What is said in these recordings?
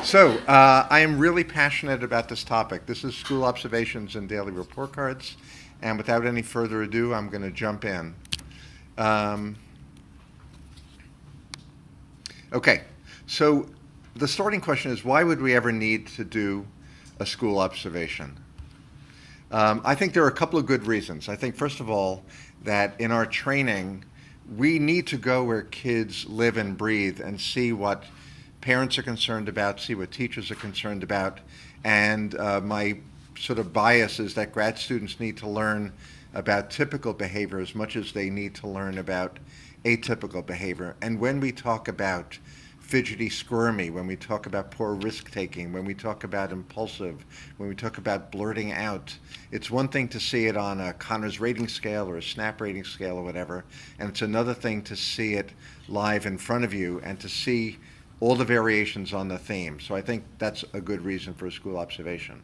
So, I am really passionate about this topic. This is school observations and daily report cards. And without any further ado, I'm going to jump in. Um, okay, so the starting question is, why would we ever need to do a school observation? I think there are a couple of good reasons. I think, first of all, that in our training, we need to go where kids live and breathe and see what parents are concerned about, see what teachers are concerned about. And my sort of bias is that grad students need to learn about typical behavior as much as they need to learn about atypical behavior. And when we talk about fidgety, squirmy, when we talk about poor risk taking, when we talk about impulsive, when we talk about blurting out, it's one thing to see it on a Connors rating scale or a SNAP rating scale or whatever, and it's another thing to see it live in front of you and to see all the variations on the theme. So I think that's a good reason for a school observation.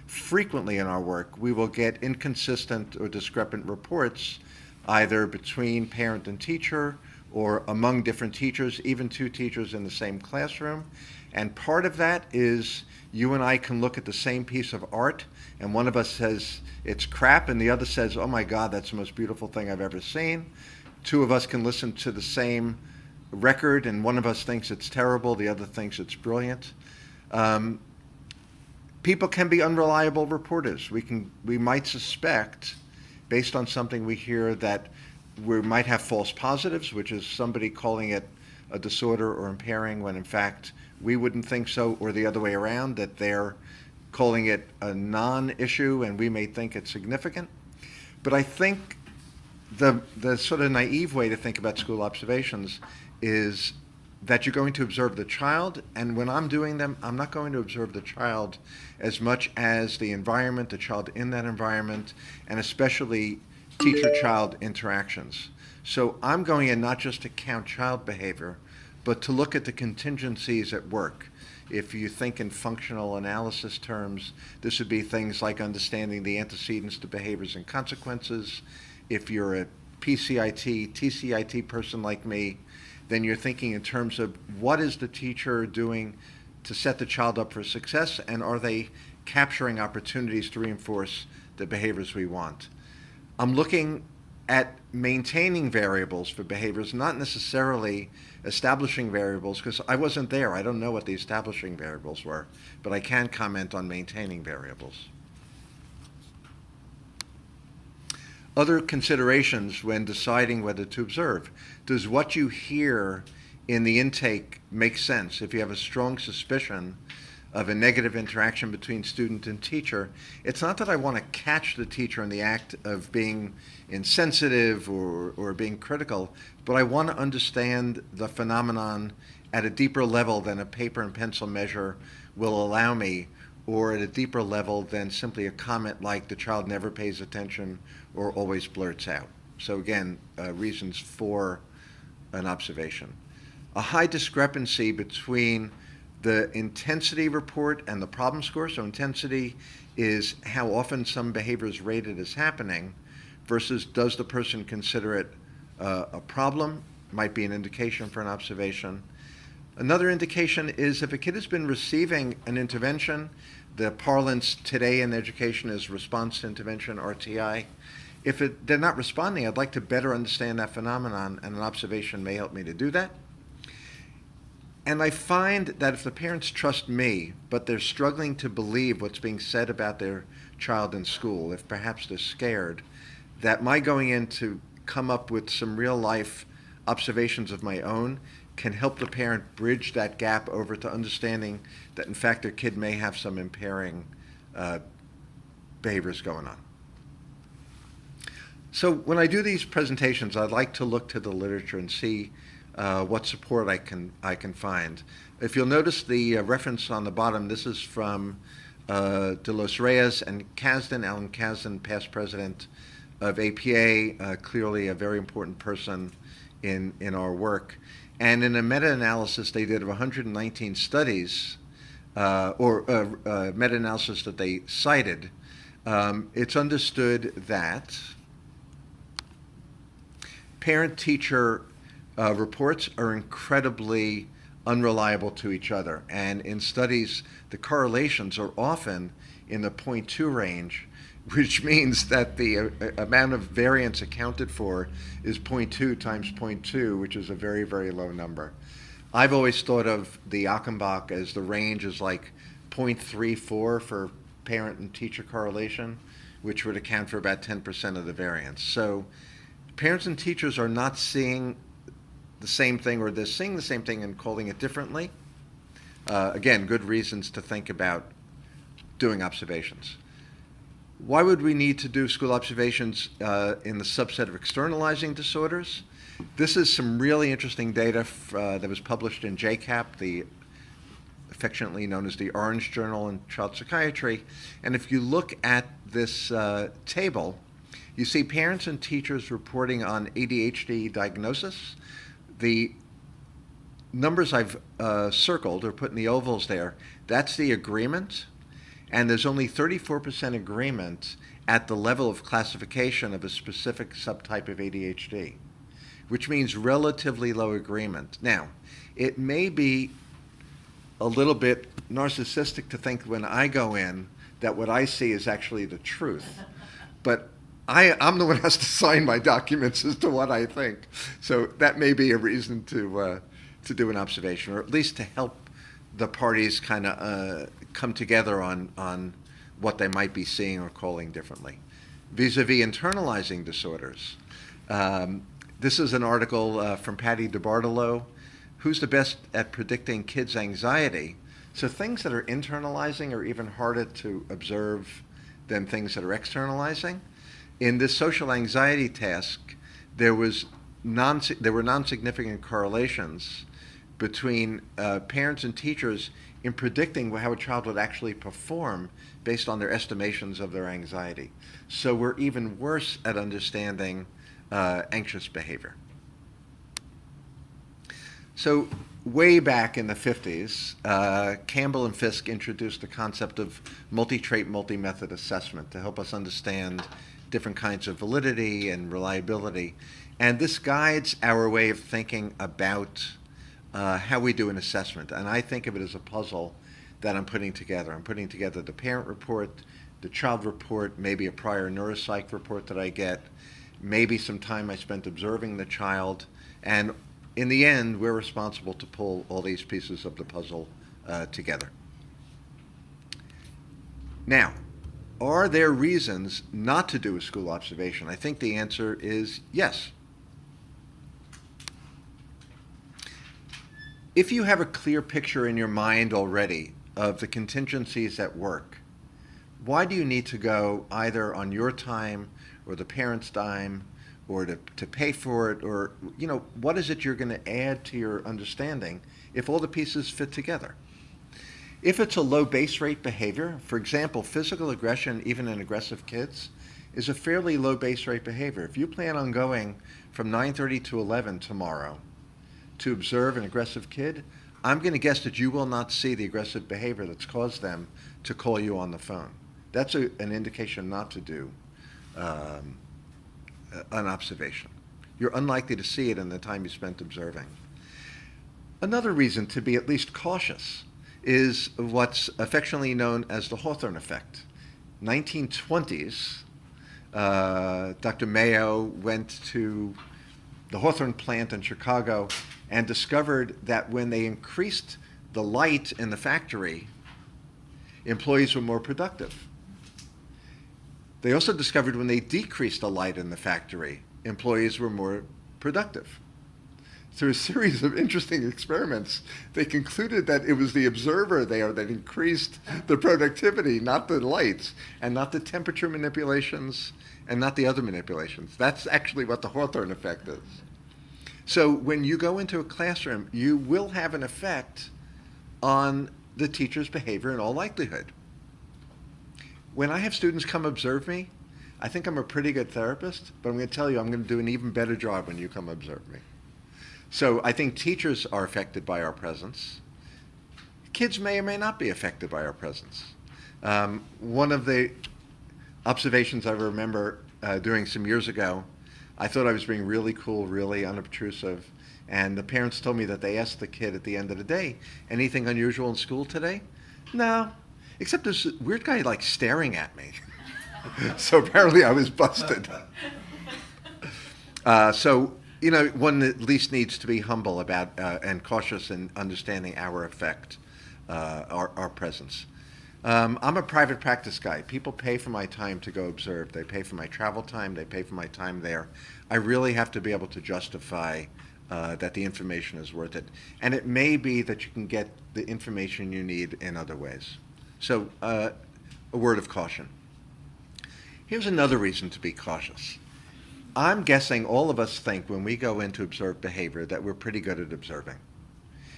Frequently in our work, we will get inconsistent or discrepant reports either between parent and teacher or among different teachers, even two teachers in the same classroom. And part of that is you and I can look at the same piece of art, and one of us says it's crap, and the other says, oh my God, that's the most beautiful thing I've ever seen. Two of us can listen to the same record, and one of us thinks it's terrible, the other thinks it's brilliant. People can be unreliable reporters. We might suspect, based on something we hear, that we might have false positives, which is somebody calling it a disorder or impairing when in fact we wouldn't think so, or the other way around, that they're calling it a non-issue and we may think it's significant. But I think the sort of naive way to think about school observations is that you're going to observe the child, and when I'm doing them, I'm not going to observe the child as much as the environment, the child in that environment, and especially teacher-child interactions. So I'm going in not just to count child behavior, but to look at the contingencies at work. If you think in functional analysis terms, this would be things like understanding the antecedents to behaviors and consequences. If you're a PCIT, TCIT person like me, then you're thinking in terms of what is the teacher doing to set the child up for success, and are they capturing opportunities to reinforce the behaviors we want. I'm looking at maintaining variables for behaviors, not necessarily establishing variables, because I wasn't there. I don't know what the establishing variables were, but I can comment on maintaining variables. Other considerations when deciding whether to observe. Does what you hear in the intake make sense? If you have a strong suspicion of a negative interaction between student and teacher, it's not that I want to catch the teacher in the act of being insensitive or being critical, but I want to understand the phenomenon at a deeper level than a paper and pencil measure will allow me, or at a deeper level than simply a comment like the child never pays attention or always blurts out. So again, reasons for an observation. A high discrepancy between the intensity report and the problem score. So intensity is how often some behavior is rated as happening versus does the person consider it a problem, might be an indication for an observation. Another indication is if a kid has been receiving an intervention, the parlance today in education is response to intervention, RTI. If they're not responding, I'd like to better understand that phenomenon, and an observation may help me to do that. And I find that if the parents trust me, but they're struggling to believe what's being said about their child in school, if perhaps they're scared, that my going in to come up with some real life observations of my own can help the parent bridge that gap over to understanding that in fact their kid may have some impairing behaviors going on. So when I do these presentations, I'd like to look to the literature and see what support I can find. If you'll notice the reference on the bottom, this is from De Los Reyes and Kasdan, Alan Kasdan, past president of APA, clearly a very important person in our work. And in a meta-analysis they did of 119 studies, meta-analysis that they cited, it's understood that parent-teacher reports are incredibly unreliable to each other. And in studies, the correlations are often in the zero point 0.2 range, which means that the amount of variance accounted for is 0.2 times 0.2, which is a very, very low number. I've always thought of the Achenbach as the range is like 0.34 for parent and teacher correlation, which would account for about 10% of the variance. So parents and teachers are not seeing the same thing, or they're seeing the same thing and calling it differently. Again, good reasons to think about doing observations. Why would we need to do school observations in the subset of externalizing disorders? This is some really interesting data that was published in JCAP, the affectionately known as the Orange Journal in Child Psychiatry. And if you look at this table, you see parents and teachers reporting on ADHD diagnosis. The numbers I've circled or put in the ovals there, that's the agreement. And there's only 34% agreement at the level of classification of a specific subtype of ADHD, which means relatively low agreement. Now, it may be a little bit narcissistic to think when I go in that what I see is actually the truth. But I'm the one who has to sign my documents as to what I think. So that may be a reason to do an observation, or at least to help the parties kind of come together on what they might be seeing or calling differently. Vis-a-vis internalizing disorders. This is an article from Patty DiBartolo, who's the best at predicting kids' anxiety. So things that are internalizing are even harder to observe than things that are externalizing. In this social anxiety task, there were non-significant correlations between parents and teachers in predicting how a child would actually perform based on their estimations of their anxiety. So we're even worse at understanding anxious behavior. So way back in the 50s, Campbell and Fisk introduced the concept of multi-trait, multi-method assessment to help us understand different kinds of validity and reliability. And this guides our way of thinking about how we do an assessment. And I think of it as a puzzle that I'm putting together. I'm putting together the parent report, the child report, maybe a prior neuropsych report that I get, maybe some time I spent observing the child, and in the end, we're responsible to pull all these pieces of the puzzle together. Now, are there reasons not to do a school observation? I think the answer is yes. If you have a clear picture in your mind already of the contingencies at work, why do you need to go either on your time or the parent's dime, or to pay for it, or what is it you're going to add to your understanding if all the pieces fit together? If it's a low base rate behavior, for example, physical aggression, even in aggressive kids, is a fairly low base rate behavior. If you plan on going from 9:30 to 11 tomorrow to observe an aggressive kid, I'm going to guess that you will not see the aggressive behavior that's caused them to call you on the phone. That's an indication not to do an observation. You're unlikely to see it in the time you spent observing. Another reason to be at least cautious is what's affectionately known as the Hawthorne effect. 1920s, Dr. Mayo went to the Hawthorne plant in Chicago and discovered that when they increased the light in the factory, employees were more productive. They also discovered when they decreased the light in the factory, employees were more productive. Through a series of interesting experiments, they concluded that it was the observer there that increased the productivity, not the lights, and not the temperature manipulations, and not the other manipulations. That's actually what the Hawthorne effect is. So when you go into a classroom, you will have an effect on the teacher's behavior in all likelihood. When I have students come observe me, I think I'm a pretty good therapist, but I'm going to tell you I'm going to do an even better job when you come observe me. So I think teachers are affected by our presence. Kids may or may not be affected by our presence. One of the observations I remember doing some years ago, I thought I was being really cool, really unobtrusive, And the parents told me that they asked the kid at the end of the day, anything unusual in school today? No, except this weird guy like staring at me. So apparently I was busted. So, one at least needs to be humble about and cautious in understanding our effect, our presence. I'm a private practice guy. People pay for my time to go observe. They pay for my travel time. They pay for my time there. I really have to be able to justify that the information is worth it. And it may be that you can get the information you need in other ways. So, a word of caution. Here's another reason to be cautious. I'm guessing all of us think when we go in to observe behavior that we're pretty good at observing.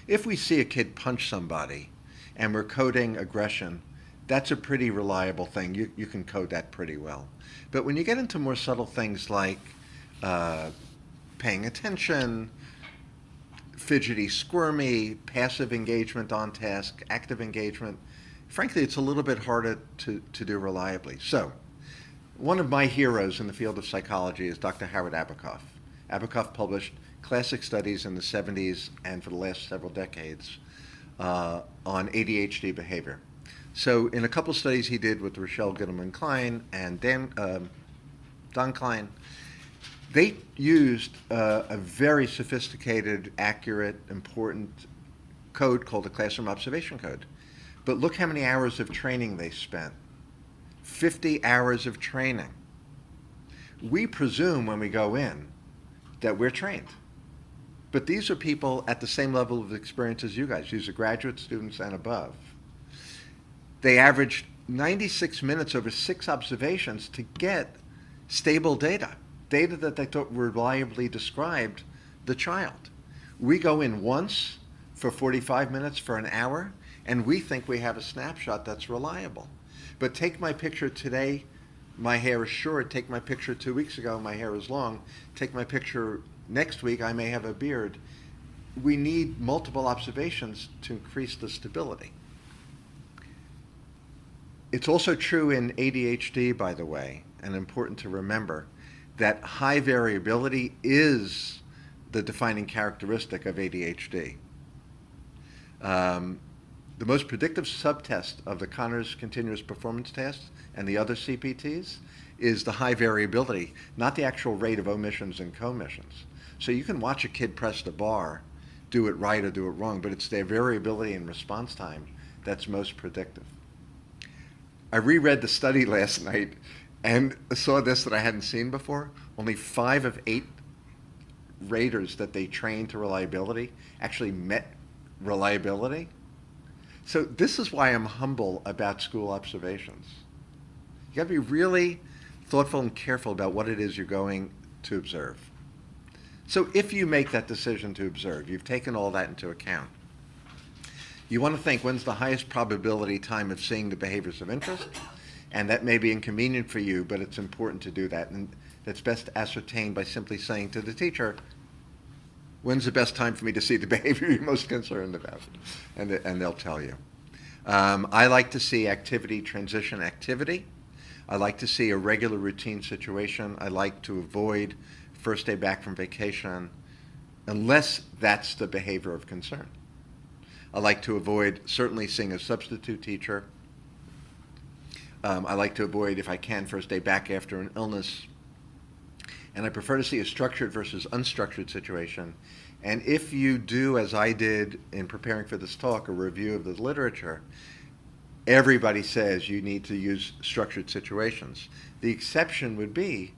If we see a kid punch somebody and we're coding aggression, that's a pretty reliable thing. You can code that pretty well. But when you get into more subtle things like paying attention, fidgety, squirmy, passive engagement on task, active engagement, frankly, it's a little bit harder to do reliably. So, one of my heroes in the field of psychology is Dr. Howard Abacoff. Abacoff published classic studies in the 70s and for the last several decades on ADHD behavior. So in a couple studies he did with Rochelle Gittleman-Klein and Don Klein, they used a very sophisticated, accurate, important code called the classroom observation code. But look how many hours of training they spent. 50 hours of training. We presume when we go in that we're trained. But these are people at the same level of experience as you guys. These are graduate students and above. They averaged 96 minutes over 6 observations to get stable data that they thought reliably described the child. We go in once for 45 minutes, for an hour, and we think we have a snapshot that's reliable. But take my picture today, my hair is short. Take my picture 2 weeks ago, my hair is long. Take my picture next week, I may have a beard. We need multiple observations to increase the stability. It's also true in ADHD, by the way, and important to remember, that high variability is the defining characteristic of ADHD. The most predictive subtest of the Conners Continuous Performance Test and the other CPTs is the high variability, not the actual rate of omissions and commissions. So you can watch a kid press the bar, do it right or do it wrong, but it's their variability in response time that's most predictive. I reread the study last night and saw this that I hadn't seen before. Only 5 of 8 raters that they trained to reliability actually met reliability. So this is why I'm humble about school observations. You got to be really thoughtful and careful about what it is you're going to observe. So if you make that decision to observe, you've taken all that into account. You want to think, when's the highest probability time of seeing the behaviors of interest? And that may be inconvenient for you, but it's important to do that. And that's best ascertained by simply saying to the teacher, when's the best time for me to see the behavior you're most concerned about? And they'll tell you. I like to see activity, transition activity. I like to see a regular routine situation. I like to avoid first day back from vacation, unless that's the behavior of concern. I like to avoid certainly seeing a substitute teacher. I like to avoid, if I can, first day back after an illness. And I prefer to see a structured versus unstructured situation. And if you do, as I did in preparing for this talk, a review of the literature, everybody says you need to use structured situations. The exception would be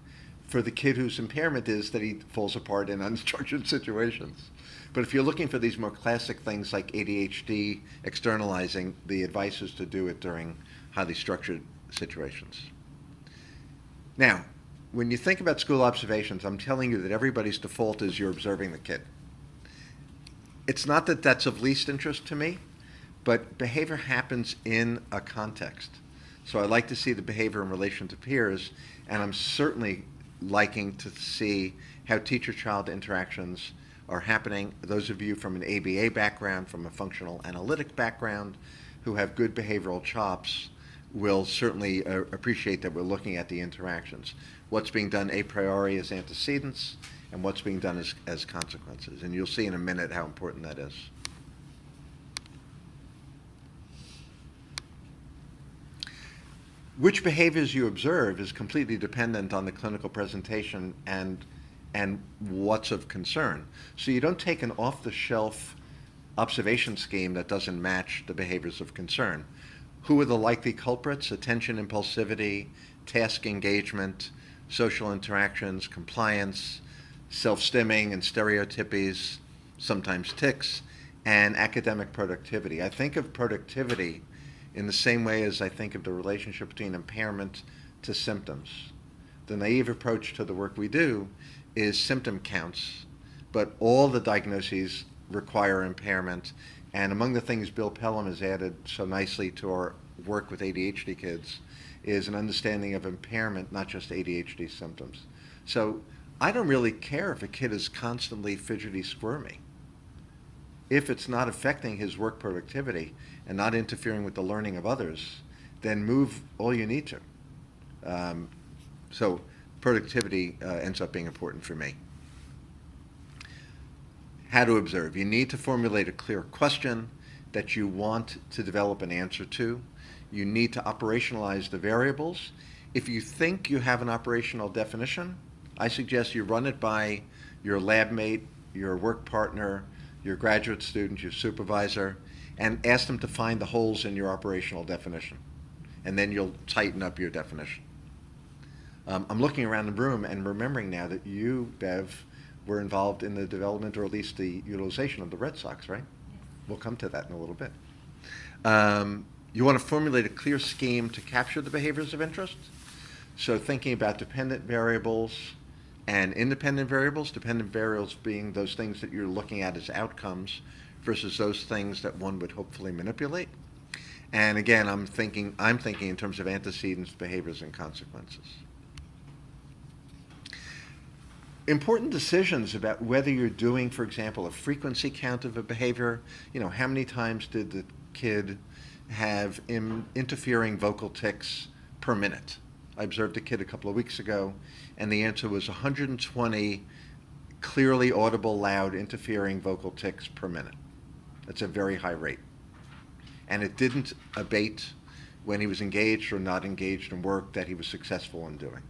for the kid whose impairment is that he falls apart in unstructured situations. But if you're looking for these more classic things like ADHD, externalizing, the advice is to do it during highly structured situations. Now, when you think about school observations, I'm telling you that everybody's default is you're observing the kid. It's not that that's of least interest to me, but behavior happens in a context. So I like to see the behavior in relation to peers, and I'm certainly liking to see how teacher-child interactions are happening. Those of you from an ABA background, from a functional analytic background, who have good behavioral chops will certainly appreciate that we're looking at the interactions. What's being done a priori is antecedents, and what's being done as consequences. And you'll see in a minute how important that is. Which behaviors you observe is completely dependent on the clinical presentation and what's of concern. So you don't take an off-the-shelf observation scheme that doesn't match the behaviors of concern. Who are the likely culprits? Attention impulsivity, task engagement, social interactions, compliance, self-stimming and stereotypies, sometimes tics, and academic productivity. I think of productivity in the same way as I think of the relationship between impairment to symptoms. The naive approach to the work we do is symptom counts, but all the diagnoses require impairment. And among the things Bill Pelham has added so nicely to our work with ADHD kids is an understanding of impairment, not just ADHD symptoms. So I don't really care if a kid is constantly fidgety, squirmy. If it's not affecting his work productivity and not interfering with the learning of others, then move all you need to. So productivity ends up being important for me. How to observe. You need to formulate a clear question that you want to develop an answer to. You need to operationalize the variables. If you think you have an operational definition, I suggest you run it by your lab mate, your work partner, your graduate student, your supervisor, and ask them to find the holes in your operational definition. And then you'll tighten up your definition. I'm looking around the room and remembering now that you, Bev, were involved in the development or at least the utilization of the Red Sox, right? Yes. We'll come to that in a little bit. You want to formulate a clear scheme to capture the behaviors of interest. So thinking about dependent variables and independent variables being those things that you're looking at as outcomes versus those things that one would hopefully manipulate. And again, I'm thinking in terms of antecedents, behaviors, and consequences. Important decisions about whether you're doing, for example, a frequency count of a behavior. How many times did the kid have interfering vocal tics per minute? I observed a kid a couple of weeks ago, and the answer was 120 clearly audible, loud, interfering vocal tics per minute. That's a very high rate. And it didn't abate when he was engaged or not engaged in work that he was successful in doing.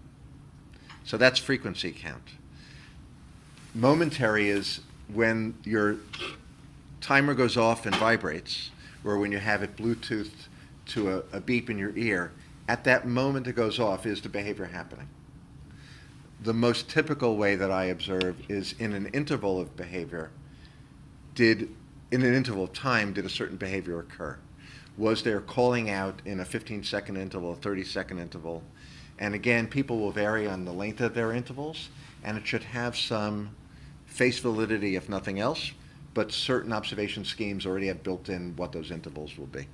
So that's frequency count. Momentary is when your timer goes off and vibrates, or when you have it Bluetoothed to a beep in your ear. At that moment it goes off is the behavior happening. The most typical way that I observe is in an interval of behavior, in an interval of time, did a certain behavior occur? Was there calling out in a 15-second interval, a 30-second interval? And again, people will vary on the length of their intervals, and it should have some face validity if nothing else, but certain observation schemes already have built in what those intervals will be.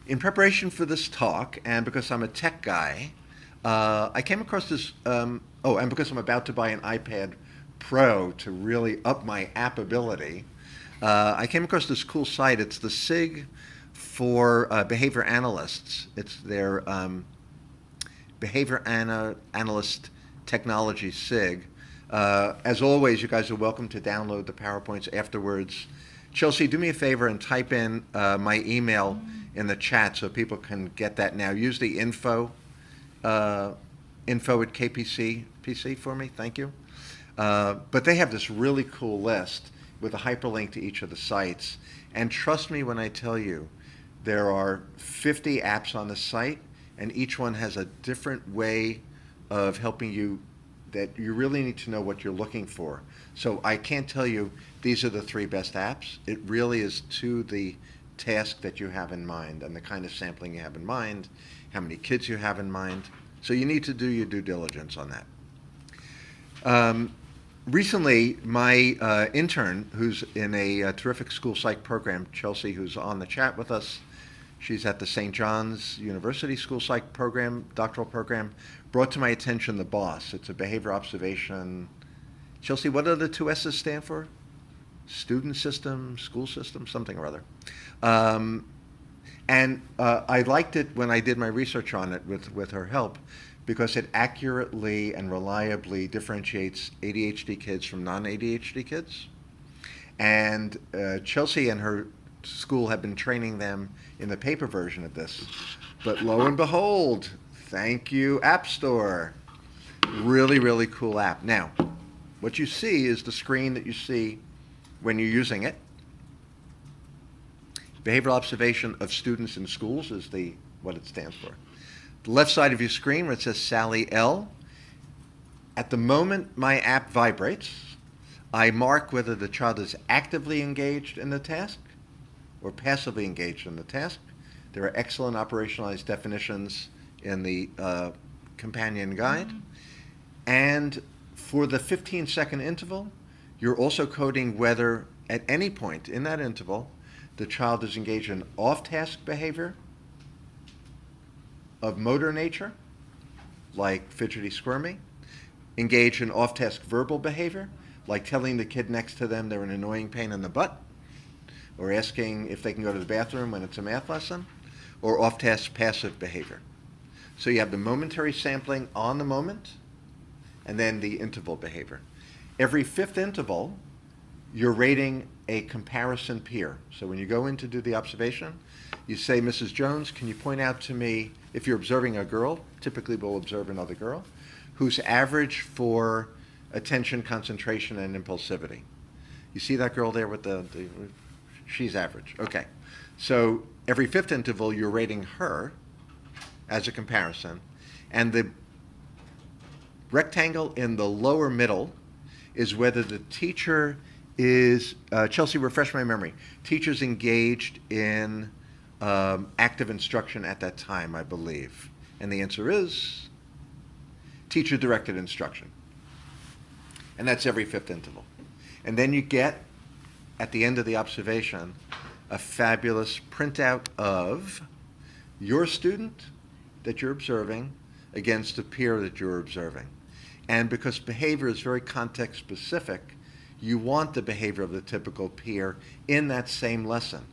In preparation for this talk, and because I'm a tech guy, I came across this, and because I'm about to buy an iPad Pro to really up my app ability, I came across this cool site. It's the SIG for behavior analysts. It's their behavior analyst technology SIG. As always, you guys are welcome to download the PowerPoints afterwards. Chelsea, do me a favor and type in my email in the chat so people can get that now. Use the info at KPC PC for me. Thank you. But they have this really cool list with a hyperlink to each of the sites. And trust me when I tell you, there are 50 apps on the site, and each one has a different way of helping you that you really need to know what you're looking for. So I can't tell you these are the 3 best apps. It really is to the task that you have in mind and the kind of sampling you have in mind, how many kids you have in mind. So you need to do your due diligence on that. Recently, my intern, who's in a terrific school psych program, Chelsea, who's on the chat with us, she's at the St. John's University School Psych program, doctoral program, brought to my attention the BOSS. It's a behavior observation. Chelsea, what do the 2 S's stand for? Student system, school system, something or other. And I liked it when I did my research on it with her help, because it accurately and reliably differentiates ADHD kids from non-ADHD kids. And Chelsea and her school have been training them in the paper version of this. But lo and behold, thank you, App Store. Really, really cool app. Now, what you see is the screen that you see when you're using it. Behavioral observation of students in schools is what it stands for. The left side of your screen where it says Sally L. At the moment my app vibrates, I mark whether the child is actively engaged in the task or passively engaged in the task. There are excellent operationalized definitions in the companion guide. And for the 15-second interval, you're also coding whether at any point in that interval the child is engaged in off-task behavior of motor nature, like fidgety squirmy, engaged in off-task verbal behavior, like telling the kid next to them they're an annoying pain in the butt, or asking if they can go to the bathroom when it's a math lesson, or off-task passive behavior. So you have the momentary sampling on the moment, and then the interval behavior. Every fifth interval, you're rating a comparison peer. So when you go in to do the observation, you say, Mrs. Jones, can you point out to me, if you're observing a girl, typically we'll observe another girl, who's average for attention, concentration, and impulsivity. You see that girl there with she's average. Okay. So every fifth interval, you're rating her as a comparison, and the rectangle in the lower middle is whether the teacher is, Chelsea, refresh my memory, teacher's engaged in active instruction at that time, I believe. And the answer is teacher-directed instruction. And that's every fifth interval. And then you get, at the end of the observation, a fabulous printout of your student that you're observing against a peer that you're observing. And because behavior is very context specific, you want the behavior of the typical peer in that same lesson.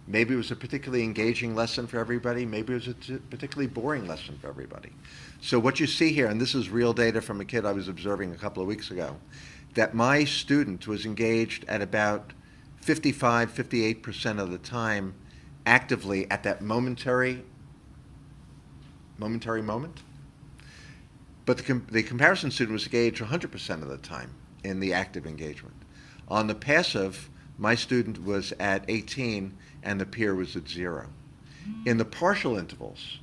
Maybe it was a particularly engaging lesson for everybody, maybe it was a particularly boring lesson for everybody. So what you see here, and this is real data from a kid I was observing a couple of weeks ago, that my student was engaged at about 55, 58% of the time actively at that momentary moment. But the comparison student was engaged 100% of the time in the active engagement. On the passive, my student was at 18 and the peer was at 0. In the partial intervals,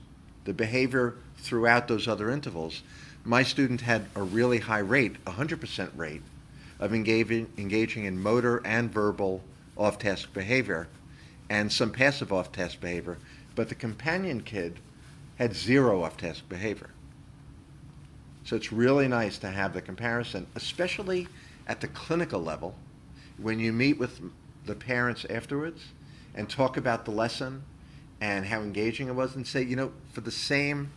the behavior throughout those other intervals, my student had a really high rate, 100% rate, of engaging in motor and verbal off-task behavior and some passive off-task behavior, but the companion kid had 0 off-task behavior. So it's really nice to have the comparison, especially at the clinical level, when you meet with the parents afterwards and talk about the lesson and how engaging it was, and say, for the same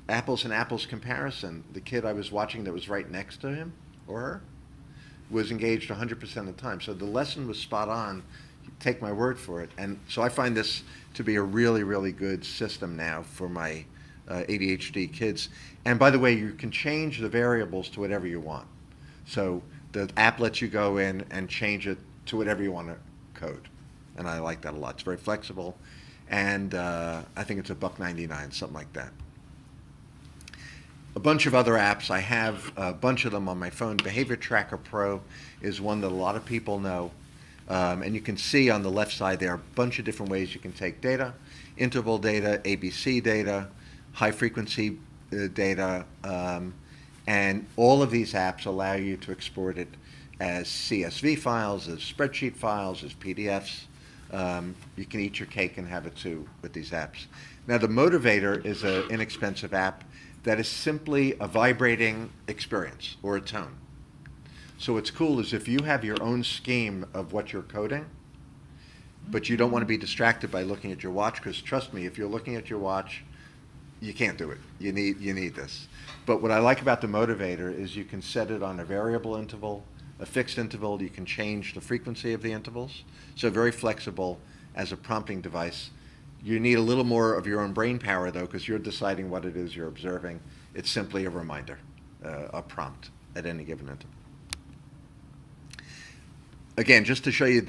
apples and apples comparison, the kid I was watching that was right next to him or her was engaged 100% of the time. So the lesson was spot on. Take my word for it. And so I find this to be a really, really good system now for my ADHD kids. And by the way, you can change the variables to whatever you want. So the app lets you go in and change it to whatever you want to code. And I like that a lot. It's very flexible. And I think it's $1.99, something like that. A bunch of other apps. I have a bunch of them on my phone. Behavior Tracker Pro is one that a lot of people know. And you can see on the left side there are a bunch of different ways you can take data. Interval data, ABC data, high frequency data, and all of these apps allow you to export it as CSV files, as spreadsheet files, as PDFs. You can eat your cake and have it too with these apps. Now the Motivator is an inexpensive app that is simply a vibrating experience or a tone. So what's cool is if you have your own scheme of what you're coding, but you don't want to be distracted by looking at your watch, because trust me, if you're looking at your watch, you can't do it. You need this. But what I like about the Motivator is you can set it on a variable interval, a fixed interval. You can change the frequency of the intervals. So very flexible as a prompting device. You need a little more of your own brain power, though, because you're deciding what it is you're observing It's simply a reminder, a prompt at any given interval. Again, just to show you,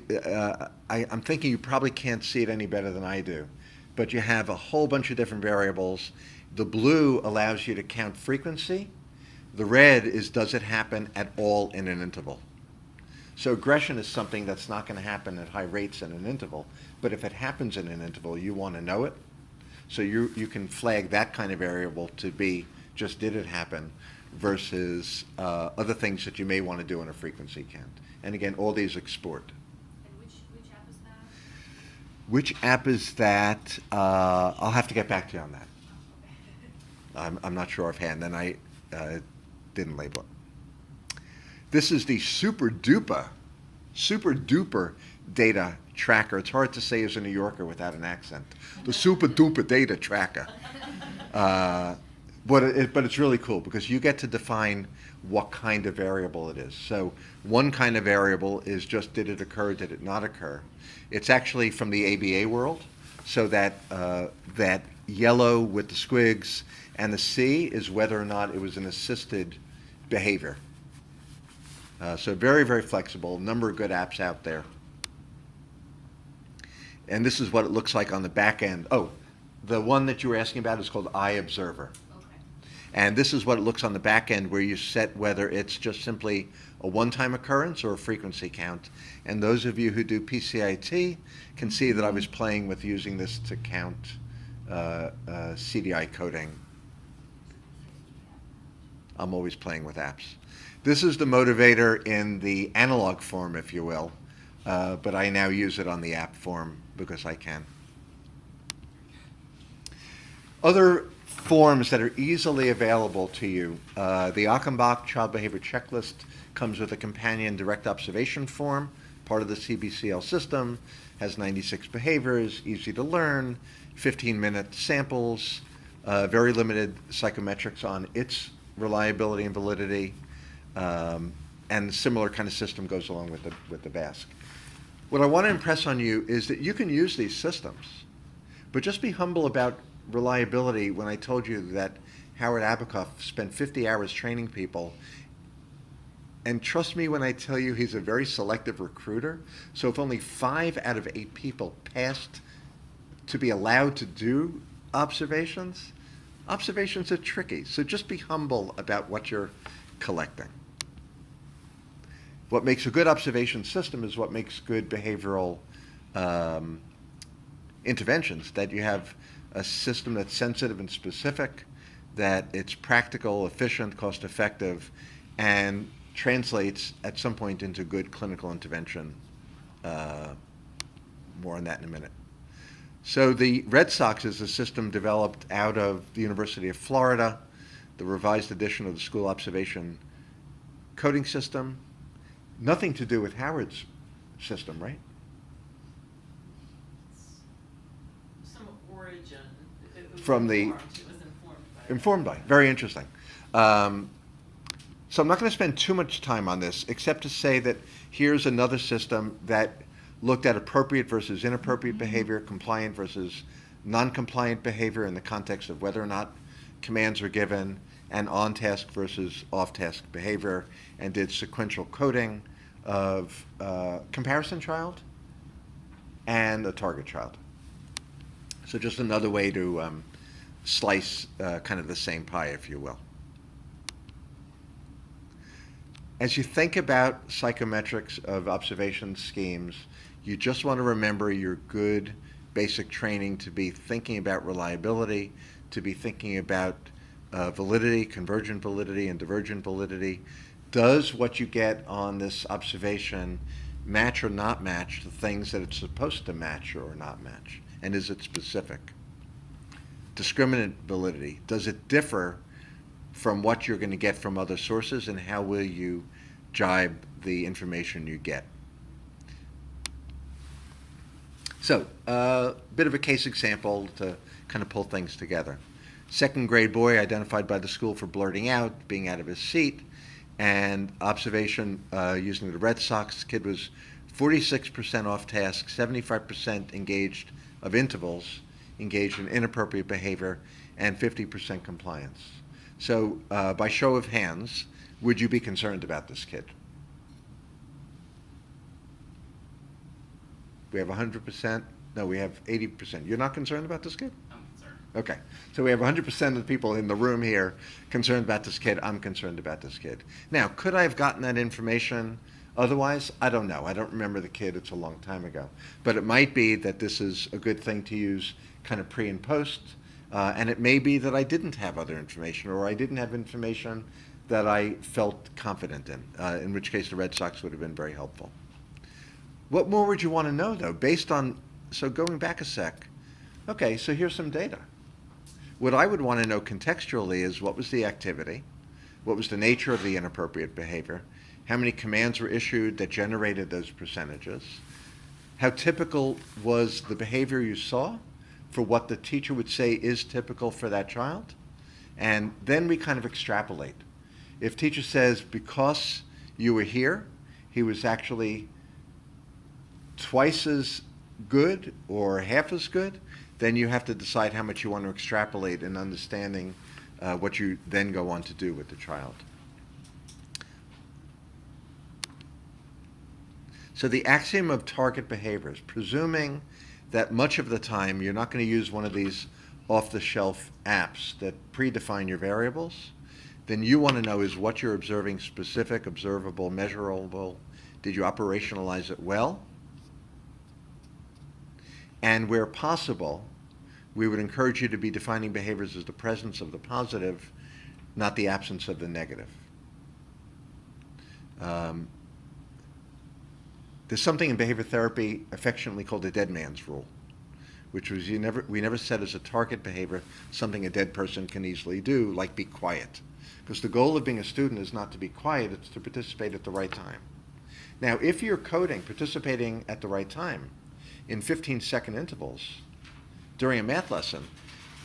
I'm thinking you probably can't see it any better than I do, but you have a whole bunch of different variables. The blue allows you to count frequency. The red is, does it happen at all in an interval? So aggression is something that's not going to happen at high rates in an interval, but if it happens in an interval, you want to know it. So you can flag that kind of variable to be just did it happen versus other things that you may want to do in a frequency count. And again, all these export. And which app is that? Which app is that? I'll have to get back to you on that. Oh, okay. I'm not sure offhand, and I didn't label it. This is the super duper data tracker. It's hard to say as a New Yorker without an accent. The super duper data tracker. But it's really cool because you get to define what kind of variable it is. So one kind of variable is just did it occur, did it not occur. It's actually from the ABA world, so that that yellow with the squigs and the C is whether or not it was an assisted behavior. So very, very flexible, number of good apps out there. And this is what it looks like on the back end. Oh, the one that you were asking about is called iObserver. And this is what it looks on the back end where you set whether it's just simply a one-time occurrence or a frequency count. And those of you who do PCIT can see that I was playing with using this to count CDI coding. I'm always playing with apps. This is the motivator in the analog form, if you will, but I now use it on the app form because I can. Other forms that are easily available to you. The Achenbach Child Behavior Checklist comes with a companion direct observation form, part of the CBCL system, has 96 behaviors, easy to learn, 15-minute samples, very limited psychometrics on its reliability and validity, and similar kind of system goes along with the VASC. What I want to impress on you is that you can use these systems, but just be humble about reliability. When I told you that Howard Abakoff spent 50 hours training people, and trust me when I tell you he's a very selective recruiter, so if only 5 out of 8 people passed to be allowed to do observations are tricky. So just be humble about what you're collecting. What makes a good observation system is what makes good behavioral interventions, that you have a system that's sensitive and specific, that it's practical, efficient, cost-effective, and translates at some point into good clinical intervention. More on that in a minute. So the Red Sox is a system developed out of the University of Florida, the revised edition of the school observation coding system. Nothing to do with Howard's system, right? Some origin. From the It was informed by. Very interesting. So I'm not going to spend too much time on this, except to say that here's another system that looked at appropriate versus inappropriate behavior, compliant versus non-compliant behavior in the context of whether or not commands are given, and on-task versus off-task behavior, and did sequential coding of comparison child and a target child. So just another way to slice kind of the same pie, if you will. As you think about psychometrics of observation schemes, you just want to remember your good basic training to be thinking about reliability, to be thinking about validity, convergent validity, and divergent validity. Does what you get on this observation match or not match the things that it's supposed to match or not match? And is it specific? Discriminant validity. Does it differ from what you're going to get from other sources, and how will you jibe the information you get? So, a bit of a case example to kind of pull things together. Second grade boy identified by the school for blurting out, being out of his seat, and observation using the Red Sox. Kid was 46% off task, 75% engaged of intervals, engaged in inappropriate behavior, and 50% compliance. So by show of hands, would you be concerned about this kid? We have 100%. No, we have 80%. You're not concerned about this kid? I'm concerned. Okay. So we have 100% of the people in the room here concerned about this kid. I'm concerned about this kid. Now, could I have gotten that information otherwise? I don't know. I don't remember the kid. It's a long time ago. But it might be that this is a good thing to use kind of pre and post. And it may be that I didn't have other information, or I didn't have information that I felt confident in which case the Red Sox would have been very helpful. What more would you want to know, though, based on, so going back a sec, okay, so here's some data. What I would want to know contextually is what was the activity, what was the nature of the inappropriate behavior, how many commands were issued that generated those percentages, how typical was the behavior you saw for what the teacher would say is typical for that child, and then we kind of extrapolate. If teacher says, because you were here, he was actually twice as good or half as good, then you have to decide how much you want to extrapolate in understanding what you then go on to do with the child. So the axiom of target behaviors, presuming that much of the time you're not going to use one of these off-the-shelf apps that predefine your variables, then you want to know is what you're observing specific, observable, measurable. Did you operationalize it well? And where possible, we would encourage you to be defining behaviors as the presence of the positive, not the absence of the negative. There's something in behavior therapy affectionately called the dead man's rule, which was we never set as a target behavior something a dead person can easily do, like be quiet. Because the goal of being a student is not to be quiet, it's to participate at the right time. Now, if you're coding, participating at the right time, in 15-second intervals during a math lesson,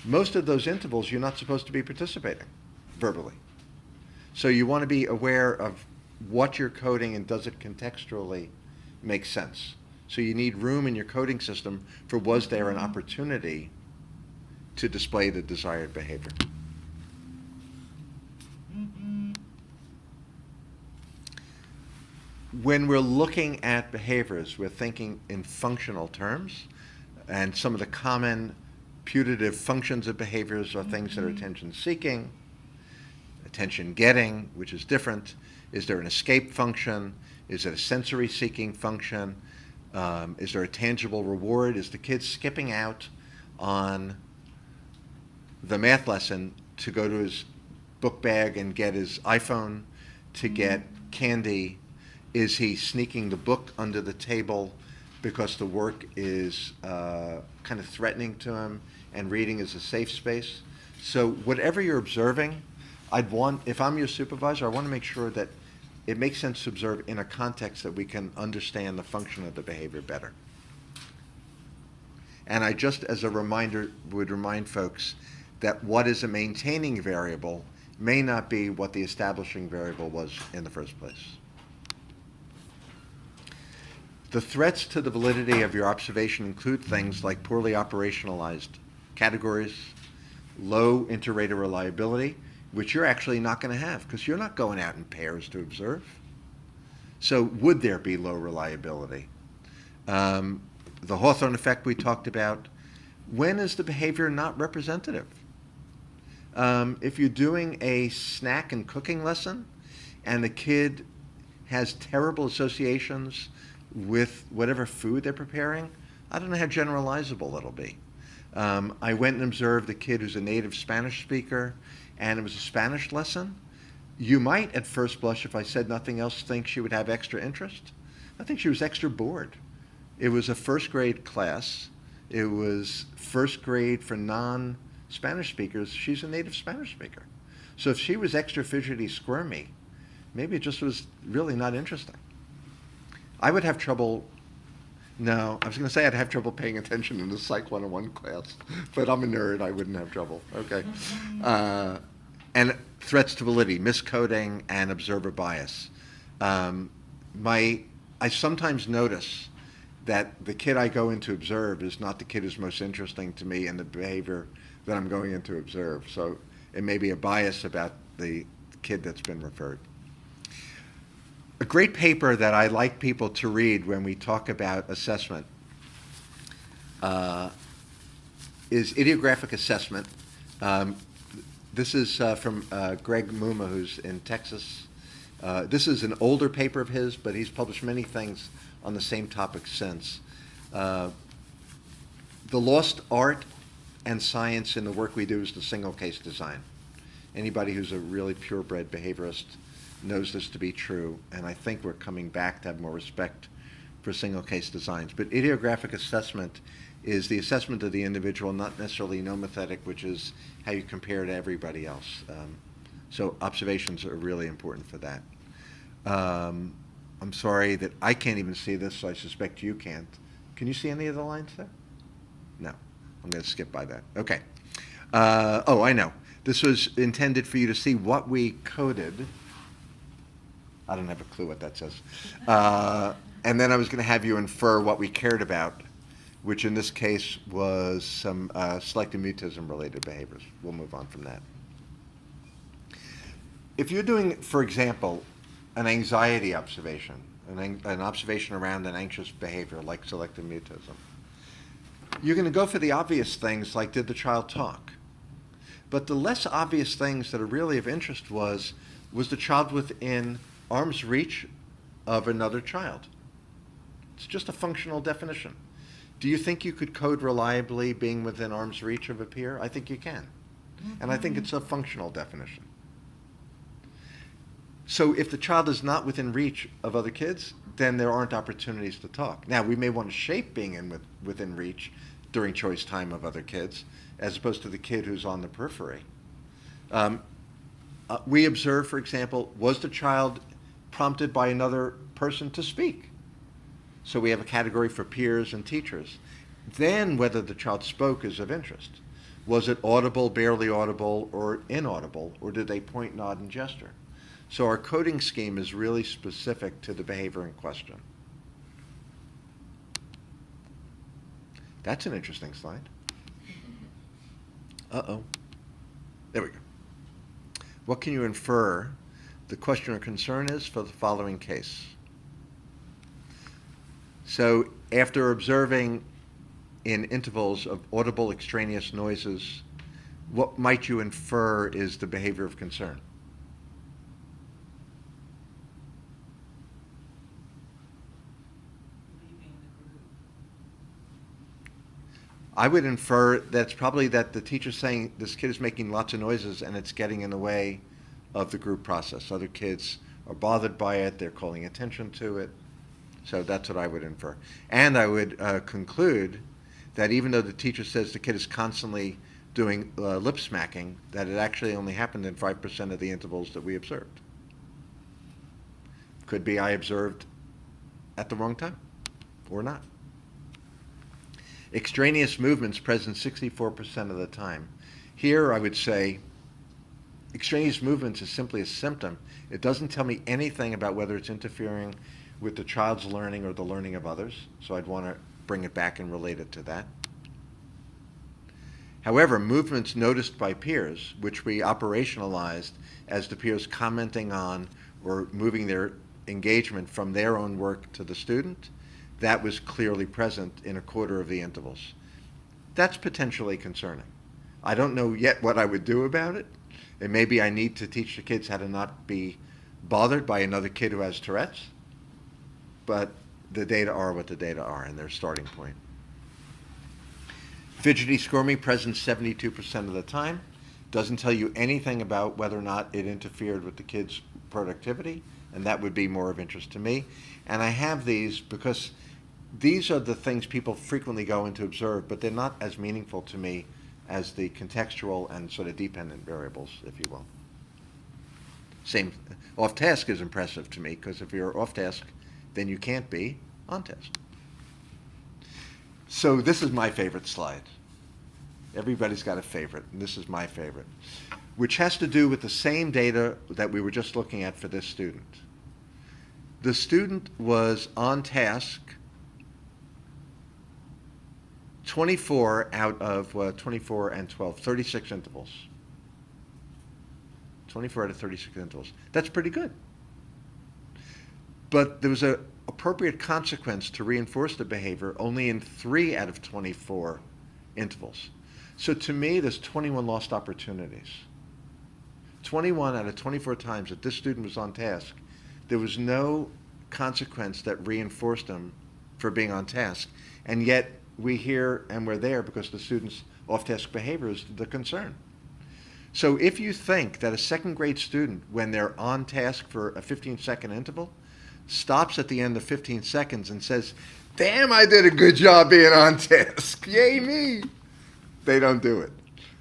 most of those intervals you're not supposed to be participating verbally. So you want to be aware of what you're coding and does it contextually make sense. So you need room in your coding system for was there an opportunity to display the desired behavior. When we're looking at behaviors, we're thinking in functional terms, and some of the common putative functions of behaviors are things that are attention-seeking, attention-getting, which is different. Is there an escape function? Is it a sensory-seeking function? Is there a tangible reward? Is the kid skipping out on the math lesson to go to his book bag and get his iPhone, to get candy? Is he sneaking the book under the table because the work is kind of threatening to him and reading is a safe space? So whatever you're observing, if I'm your supervisor, I want to make sure that it makes sense to observe in a context that we can understand the function of the behavior better. And I just, as a reminder, would remind folks that what is a maintaining variable may not be what the establishing variable was in the first place. The threats to the validity of your observation include things like poorly operationalized categories, low inter-rater reliability, which you're actually not going to have because you're not going out in pairs to observe. So would there be low reliability? The Hawthorne effect we talked about. When is the behavior not representative? If you're doing a snack and cooking lesson and the kid has terrible associations with whatever food they're preparing, I don't know how generalizable it'll be. I went and observed a kid who's a native Spanish speaker, and it was a Spanish lesson. You might, at first blush, if I said nothing else, think she would have extra interest. I think she was extra bored. It was a first grade class. It was first grade for non-Spanish speakers. She's a native Spanish speaker. So if she was extra fidgety, squirmy, maybe it just was really not interesting. I would have trouble, no, I was going to say I'd have trouble paying attention in the Psych 101 class, but I'm a nerd, I wouldn't have trouble, okay. And threats to validity, miscoding, and observer bias. I sometimes notice that the kid I go in to observe is not the kid who's most interesting to me in the behavior that I'm going in to observe. So it may be a bias about the kid that's been referred. A great paper that I like people to read when we talk about assessment is Idiographic Assessment. This is from Greg Muma, who's in Texas. This is an older paper of his, but he's published many things on the same topic since. The lost art and science in the work we do is the single case design. Anybody who's a really purebred behaviorist knows this to be true, and I think we're coming back to have more respect for single case designs. But idiographic assessment is the assessment of the individual, not necessarily nomothetic, which is how you compare to everybody else. So observations are really important for that. I'm sorry that I can't even see this, so I suspect you can't. Can you see any of the lines there? No. I'm going to skip by that. Okay. Oh, I know. This was intended for you to see what we coded. I don't have a clue what that says. And then I was going to have you infer what we cared about, which in this case was some selective mutism-related behaviors. We'll move on from that. If you're doing, for example, an anxiety observation, an observation around an anxious behavior like selective mutism, you're going to go for the obvious things like, did the child talk? But the less obvious things that are really of interest was the child within arm's reach of another child? It's just a functional definition. Do you think you could code reliably being within arm's reach of a peer? I think you can. And I think it's a functional definition. So if the child is not within reach of other kids, then there aren't opportunities to talk. Now, we may want to shape being within reach during choice time of other kids, as opposed to the kid who's on the periphery. We observe, for example, was the child prompted by another person to speak? So we have a category for peers and teachers. Then whether the child spoke is of interest. Was it audible, barely audible, or inaudible, or did they point, nod, and gesture? So our coding scheme is really specific to the behavior in question. That's an interesting slide. Uh-oh. There we go. What can you infer the question or concern is for the following case? So after observing in intervals of audible extraneous noises, what might you infer is the behavior of concern? Leaving the group. I would infer that's probably that the teacher's saying this kid is making lots of noises and it's getting in the way of the group process. Other kids are bothered by it, they're calling attention to it. So that's what I would infer. And I would conclude that even though the teacher says the kid is constantly doing lip smacking, that it actually only happened in 5% of the intervals that we observed. Could be I observed at the wrong time, or not. Extraneous movements present 64% of the time. Here I would say extraneous movements is simply a symptom. It doesn't tell me anything about whether it's interfering with the child's learning or the learning of others, so I'd want to bring it back and relate it to that. However, movements noticed by peers, which we operationalized as the peers commenting on or moving their engagement from their own work to the student, that was clearly present in a quarter of the intervals. That's potentially concerning. I don't know yet what I would do about it, and maybe I need to teach the kids how to not be bothered by another kid who has Tourette's, but the data are what the data are, and their starting point. Fidgety squirming present 72% of the time. Doesn't tell you anything about whether or not it interfered with the kid's productivity, and that would be more of interest to me. And I have these because these are the things people frequently go in to observe, but they're not as meaningful to me as the contextual and sort of dependent variables, if you will. Same, off task is impressive to me, because if you're off task, then you can't be on task. So this is my favorite slide. Everybody's got a favorite, and this is my favorite, which has to do with the same data that we were just looking at for this student. The student was on task 24 out of 24 and 12, 36 intervals. 24 out of 36 intervals. That's pretty good. But there was an appropriate consequence to reinforce the behavior only in 3 out of 24 intervals. So to me, there's 21 lost opportunities. 21 out of 24 times that this student was on task, there was no consequence that reinforced him for being on task. And yet we hear and we're there because the student's off-task behavior is the concern. So if you think that a second grade student, when they're on task for a 15-second interval, stops at the end of 15 seconds and says, "Damn, I did a good job being on task. Yay me." They don't do it.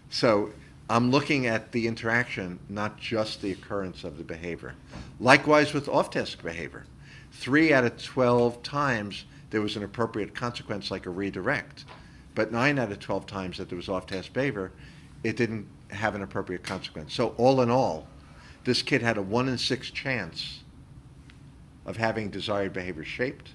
So I'm looking at the interaction, not just the occurrence of the behavior. Likewise with off-task behavior. 3 out of 12 times there was an appropriate consequence like a redirect. But 9 out of 12 times that there was off-task behavior, it didn't have an appropriate consequence. So all in all, this kid had a 1 in 6 chance of having desired behavior shaped,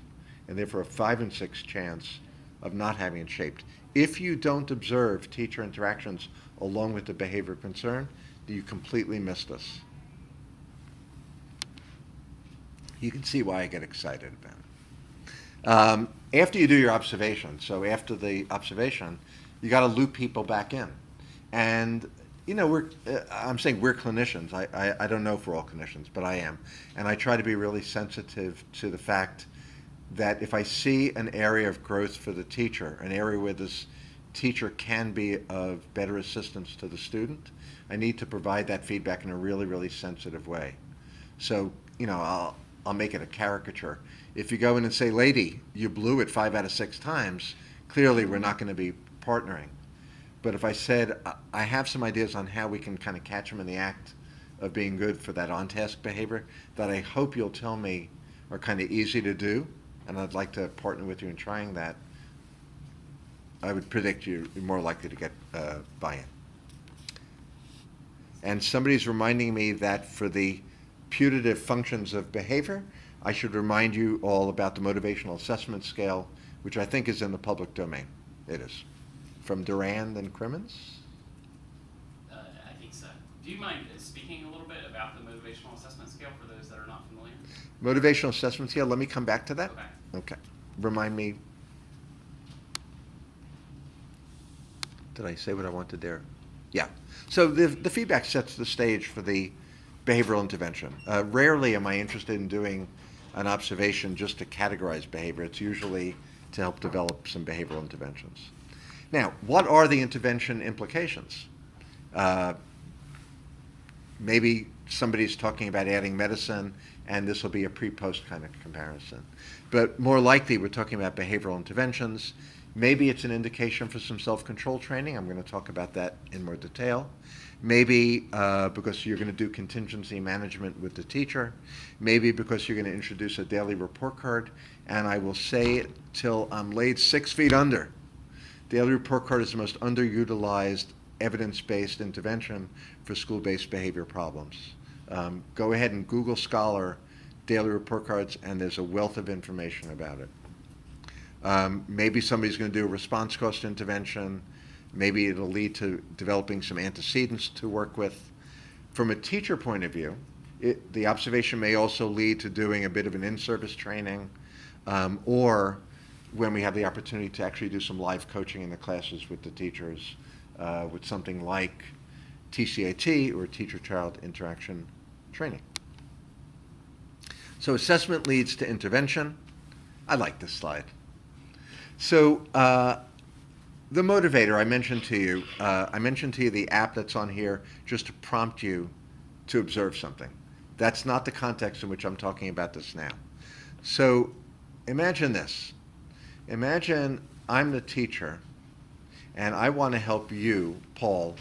and therefore a 5 in 6 chance of not having it shaped. If you don't observe teacher interactions along with the behavior concern, you completely miss this. You can see why I get excited about it. After you do your observation, so after the observation, you got to loop people back in. And you know, I'm saying we're clinicians. I don't know if we're all clinicians, but I am. And I try to be really sensitive to the fact that if I see an area of growth for the teacher, an area where this teacher can be of better assistance to the student, I need to provide that feedback in a really, really sensitive way. So, you know, I'll make it a caricature. If you go in and say, "Lady, you blew it 5 out of 6 times," clearly we're not going to be partnering. But if I said, "I have some ideas on how we can kind of catch them in the act of being good for that on-task behavior that I hope you'll tell me are kind of easy to do, and I'd like to partner with you in trying that," I would predict you're more likely to get buy-in. And somebody's reminding me that for the putative functions of behavior, I should remind you all about the motivational assessment scale, which I think is in the public domain. It is. From Durand and Crimmins? I think so. Do you mind speaking a little bit about the motivational assessment scale for those that are not familiar? Motivational assessment scale, let me come back to that. Okay. Okay. Remind me. Did I say what I wanted there? Yeah. So the feedback sets the stage for the behavioral intervention. Rarely am I interested in doing an observation just to categorize behavior. It's usually to help develop some behavioral interventions. Now, what are the intervention implications? Maybe somebody's talking about adding medicine, and this will be a pre-post kind of comparison. But more likely, we're talking about behavioral interventions. Maybe it's an indication for some self-control training. I'm going to talk about that in more detail. Maybe because you're going to do contingency management with the teacher. Maybe because you're going to introduce a daily report card. And I will say it till I'm laid 6 feet under. Daily report card is the most underutilized evidence-based intervention for school-based behavior problems. Go ahead and Google Scholar daily report cards, and there's a wealth of information about it. Maybe somebody's going to do a response cost intervention. Maybe it'll lead to developing some antecedents to work with. From a teacher point of view, the observation may also lead to doing a bit of an in-service training, or when we have the opportunity to actually do some live coaching in the classes with the teachers, with something like TCAT or teacher-child interaction training. So assessment leads to intervention. I like this slide. So the motivator I mentioned to you the app that's on here just to prompt you to observe something. That's not the context in which I'm talking about this now. So imagine this. Imagine I'm the teacher and I want to help you, Paul,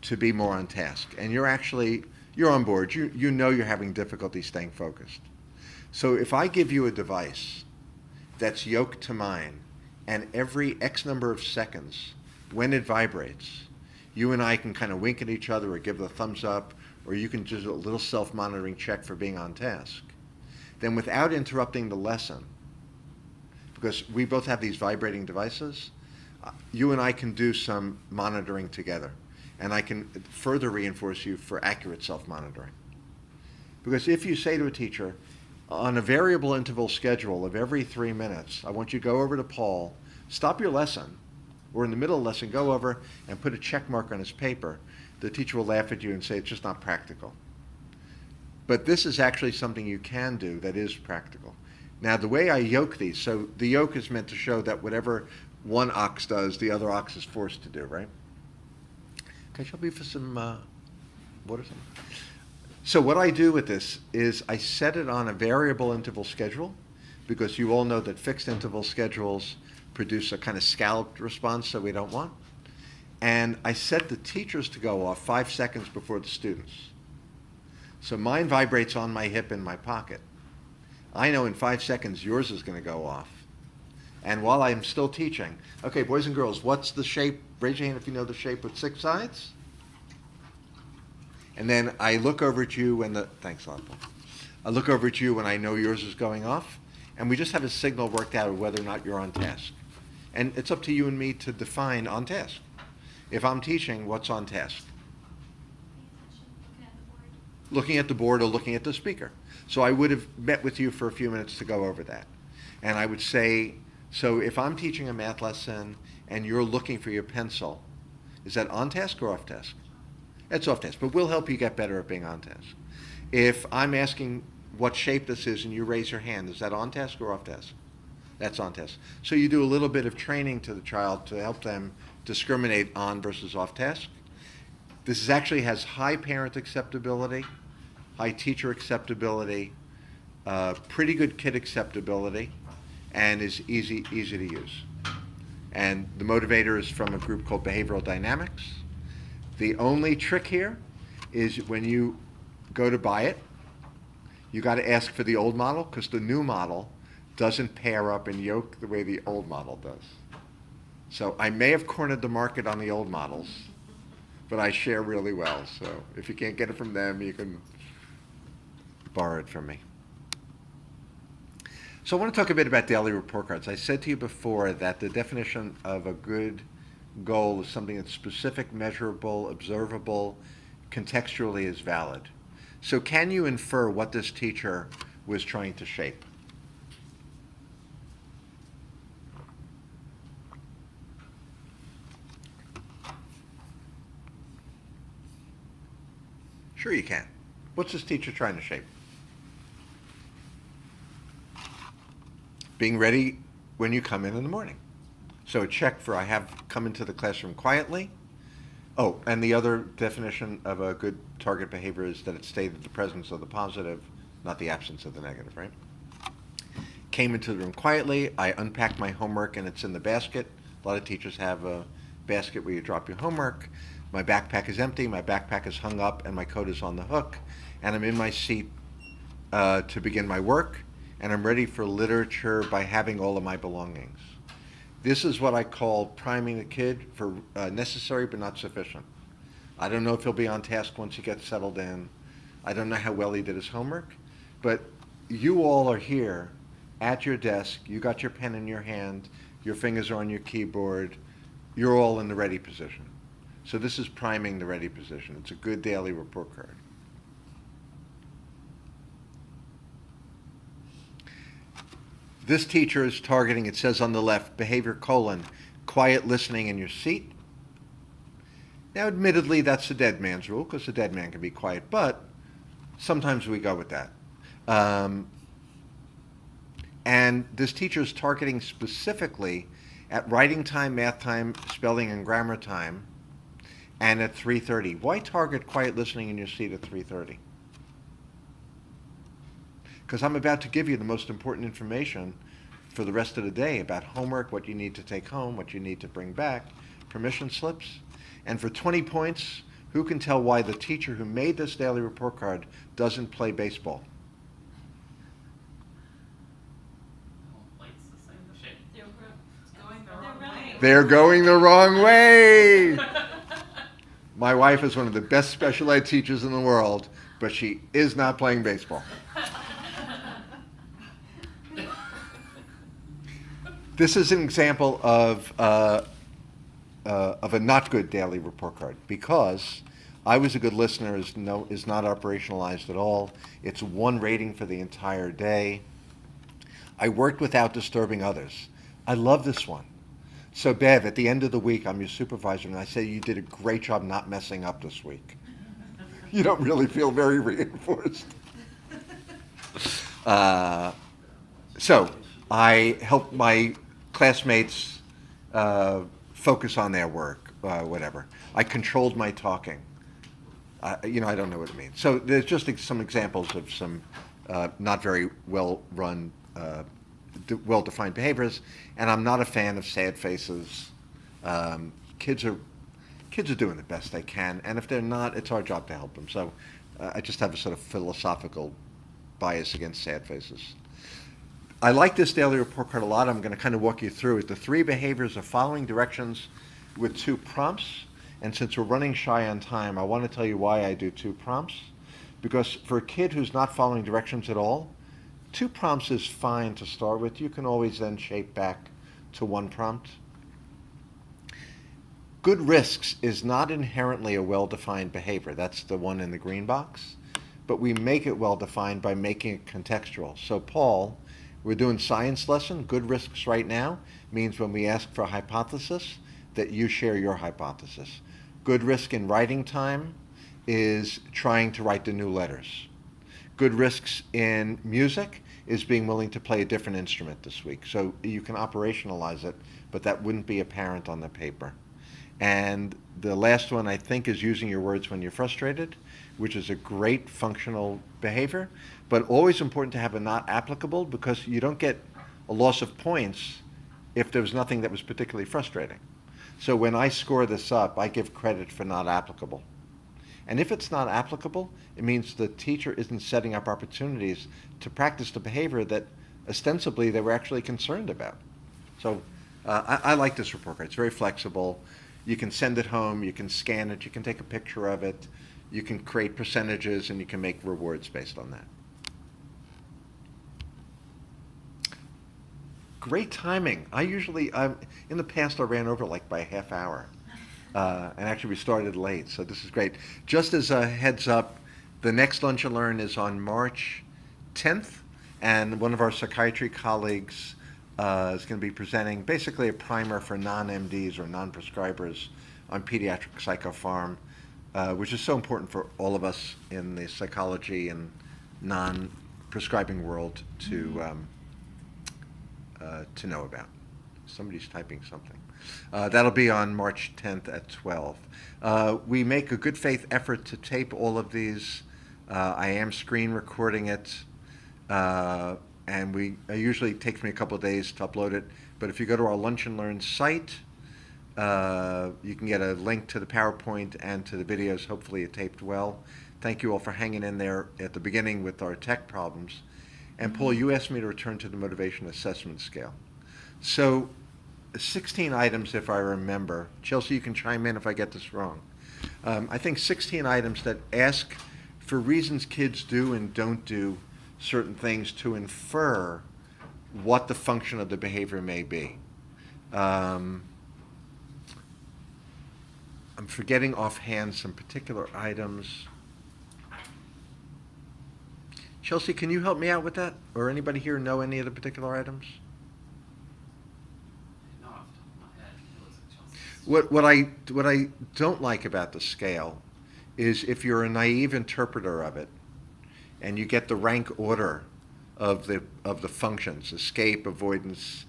to be more on task. And you're on board. You know you're having difficulty staying focused. So if I give you a device that's yoked to mine, and every X number of seconds, when it vibrates, you and I can kind of wink at each other or give the thumbs up, or you can do a little self-monitoring check for being on task, then without interrupting the lesson, because we both have these vibrating devices, you and I can do some monitoring together. And I can further reinforce you for accurate self-monitoring. Because if you say to a teacher, on a variable interval schedule of every 3 minutes, I want you to go over to Paul, stop your lesson, or in the middle of the lesson, go over and put a check mark on his paper, the teacher will laugh at you and say it's just not practical. But this is actually something you can do that is practical. Now, the way I yoke these, so the yoke is meant to show that whatever one ox does, the other ox is forced to do, right? Can I help you for some water? So what I do with this is I set it on a variable interval schedule, because you all know that fixed interval schedules produce a kind of scalloped response, so we don't want. And I set the teachers to go off 5 seconds before the students. So mine vibrates on my hip in my pocket. I know in 5 seconds yours is going to go off. And while I'm still teaching, okay, boys and girls, what's the shape? Raise your hand if you know the shape with 6 sides. And then I look over at you when thanks a lot, Paul. I look over at you when I know yours is going off, and we just have a signal worked out of whether or not you're on task. And it's up to you and me to define on task. If I'm teaching, what's on task? Looking at the board or looking at the speaker. So I would have met with you for a few minutes to go over that. And I would say, so if I'm teaching a math lesson and you're looking for your pencil, is that on task or off task? It's off task, but we'll help you get better at being on task. If I'm asking what shape this is and you raise your hand, is that on task or off task? That's on task. So you do a little bit of training to the child to help them discriminate on versus off task. This actually has high parent acceptability, high teacher acceptability, pretty good kid acceptability, and is easy to use. And the motivator is from a group called Behavioral Dynamics. The only trick here is when you go to buy it, you got to ask for the old model, because the new model doesn't pair up and yoke the way the old model does. So I may have cornered the market on the old models, but I share really well. So if you can't get it from them, you can borrow it from me. So I want to talk a bit about daily report cards. I said to you before that the definition of a good goal is something that's specific, measurable, observable, contextually is valid. So can you infer what this teacher was trying to shape? Sure you can. What's this teacher trying to shape? Being ready when you come in the morning. So check for I have come into the classroom quietly. Oh, and the other definition of a good target behavior is that it stated the presence of the positive, not the absence of the negative, right? Came into the room quietly. I unpacked my homework and it's in the basket. A lot of teachers have a basket where you drop your homework. My backpack is empty, my backpack is hung up, and my coat is on the hook, and I'm in my seat to begin my work, and I'm ready for literature by having all of my belongings. This is what I call priming the kid for necessary but not sufficient. I don't know if he'll be on task once he gets settled in. I don't know how well he did his homework, but you all are here at your desk, you got your pen in your hand, your fingers are on your keyboard, you're all in the ready position. So this is priming the ready position. It's a good daily report card. This teacher is targeting, it says on the left, behavior : quiet listening in your seat. Now, admittedly, that's the dead man's rule, because the dead man can be quiet, but sometimes we go with that. And this teacher is targeting specifically at writing time, math time, spelling and grammar time, and at 3:30. Why target quiet listening in your seat at 3:30? Because I'm about to give you the most important information for the rest of the day about homework, what you need to take home, what you need to bring back, permission slips. And for 20 points, who can tell why the teacher who made this daily report card doesn't play baseball? Lights the same shape. They're going the wrong way. They're going the wrong way! My wife is one of the best special ed teachers in the world, but she is not playing baseball. This is an example of of a not good daily report card, because I was a good listener is not operationalized at all. It's one rating for the entire day. I worked without disturbing others. I love this one. So Bev, at the end of the week, I'm your supervisor, and I say you did a great job not messing up this week. You don't really feel very reinforced. So I helped my classmates focus on their work, whatever. I controlled my talking. I don't know what it means. So there's just some examples of some not very well-run, well-defined behaviors, and I'm not a fan of sad faces. Kids are doing the best they can, and if they're not, it's our job to help them. So I just have a sort of philosophical bias against sad faces. I like this daily report card a lot. I'm going to kind of walk you through it. The 3 behaviors are following directions with 2 prompts. And since we're running shy on time, I want to tell you why I do 2 prompts. Because for a kid who's not following directions at all, 2 prompts is fine to start with. You can always then shape back to 1 prompt. Good risks is not inherently a well-defined behavior. That's the one in the green box. But we make it well-defined by making it contextual. So Paul, we're doing science lesson. Good risks right now means when we ask for a hypothesis, that you share your hypothesis. Good risk in writing time is trying to write the new letters. Good risks in music is being willing to play a different instrument this week. So you can operationalize it, but that wouldn't be apparent on the paper. And the last one, I think, is using your words when you're frustrated, which is a great functional behavior, but always important to have a not applicable, because you don't get a loss of points if there was nothing that was particularly frustrating. So when I score this up, I give credit for not applicable. And if it's not applicable, it means the teacher isn't setting up opportunities to practice the behavior that ostensibly they were actually concerned about. So I like this report card. It's very flexible. You can send it home, you can scan it, you can take a picture of it, you can create percentages, and you can make rewards based on that. Great timing. In the past I ran over like by a half hour. And actually we started late, so this is great. Just as a heads up, the next Lunch and Learn is on March 10th, and one of our psychiatry colleagues is going to be presenting basically a primer for non-MDs or non-prescribers on pediatric psychopharm, which is so important for all of us in the psychology and non-prescribing world to know about. Somebody's typing something. That'll be on March 10th at 12. We make a good faith effort to tape all of these. I am screen recording it, and it usually takes me a couple of days to upload it. But if you go to our Lunch and Learn site, you can get a link to the PowerPoint and to the videos. Hopefully it taped well. Thank you all for hanging in there at the beginning with our tech problems. And Paul, you asked me to return to the motivation assessment scale. So 16 items, if I remember. Chelsea, you can chime in if I get this wrong. I think 16 items that ask for reasons kids do and don't do certain things to infer what the function of the behavior may be. I'm forgetting offhand some particular items. Chelsea, can you help me out with that? Or anybody here know any of the particular items? Not off the top of my head. It looks like Chelsea's. What I don't like about the scale is if you're a naive interpreter of it, and you get the rank order of the functions: escape, avoidance,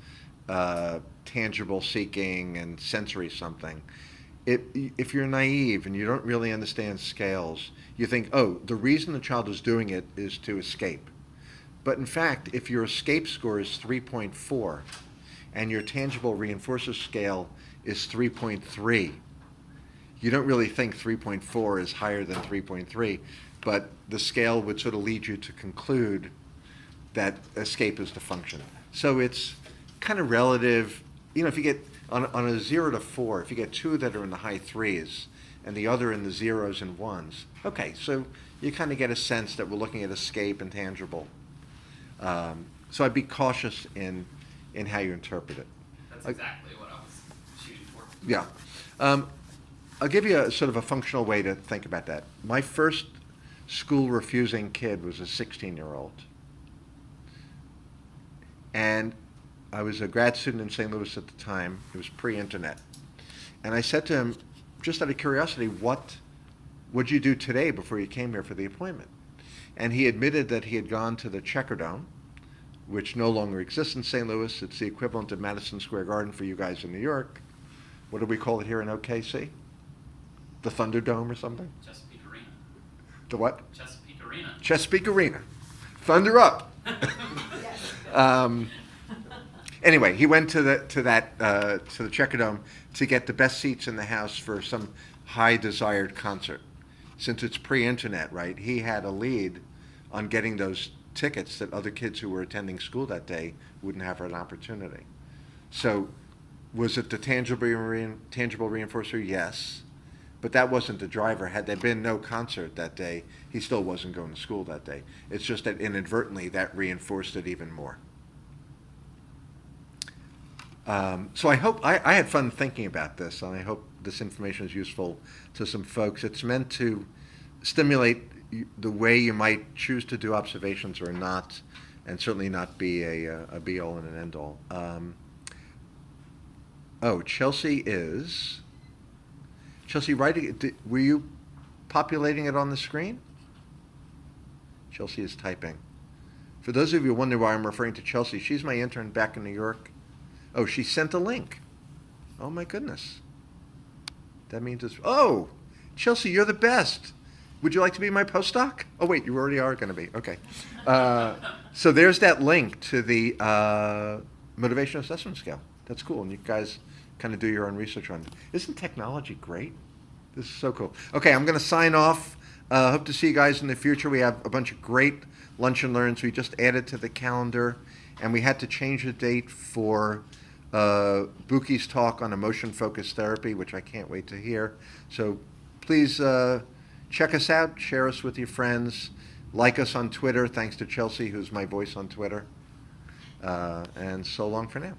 tangible seeking, and sensory something. If you're naive and you don't really understand scales, you think, oh, the reason the child is doing it is to escape. But in fact, if your escape score is 3.4 and your tangible reinforcer scale is 3.3, you don't really think 3.4 is higher than 3.3, but the scale would sort of lead you to conclude that escape is the function. So it's kind of relative. If you get on a 0 to 4, if you get 2 that are in the high 3s and the other in the 0s and 1s, okay, so you kind of get a sense that we're looking at escape and tangible. So I'd be cautious in how you interpret it. That's exactly what I was shooting for. Yeah. I'll give you a sort of a functional way to think about that. My first school refusing kid was a 16-year-old. And I was a grad student in St. Louis at the time. It was pre-internet. And I said to him, just out of curiosity, what would you do today before you came here for the appointment? And he admitted that he had gone to the Checkerdome, which no longer exists in St. Louis. It's the equivalent of Madison Square Garden for you guys in New York. What do we call it here in OKC? The Thunderdome or something? Chesapeake Arena. The what? Chesapeake Arena. Chesapeake Arena. Thunder up. Anyway, he went to the Checkerdome to get the best seats in the house for some high desired concert. Since it's pre-internet, right? He had a lead on getting those tickets that other kids who were attending school that day wouldn't have an opportunity. So, was it the tangible reinforcer? Yes. But that wasn't the driver. Had there been no concert that day, he still wasn't going to school that day. It's just that inadvertently that reinforced it even more. So I hope, I had fun thinking about this, and I hope this information is useful to some folks. It's meant to stimulate the way you might choose to do observations or not, and certainly not be a be-all and an end-all. Chelsea, writing, were you populating it on the screen? Chelsea is typing. For those of you who wonder why I'm referring to Chelsea, she's my intern back in New York. Oh, she sent a link. Oh my goodness. That means it's, Chelsea, you're the best. Would you like to be my postdoc? Oh wait, you already are going to be. Okay. So there's that link to the motivation assessment scale. That's cool. And you guys kind of do your own research on it. Isn't technology great? This is so cool. Okay, I'm going to sign off. Hope to see you guys in the future. We have a bunch of great lunch and learns we just added to the calendar. And we had to change the date for Buki's talk on emotion-focused therapy, which I can't wait to hear. So please check us out, share us with your friends, like us on Twitter, thanks to Chelsea, who's my voice on Twitter. And so long for now.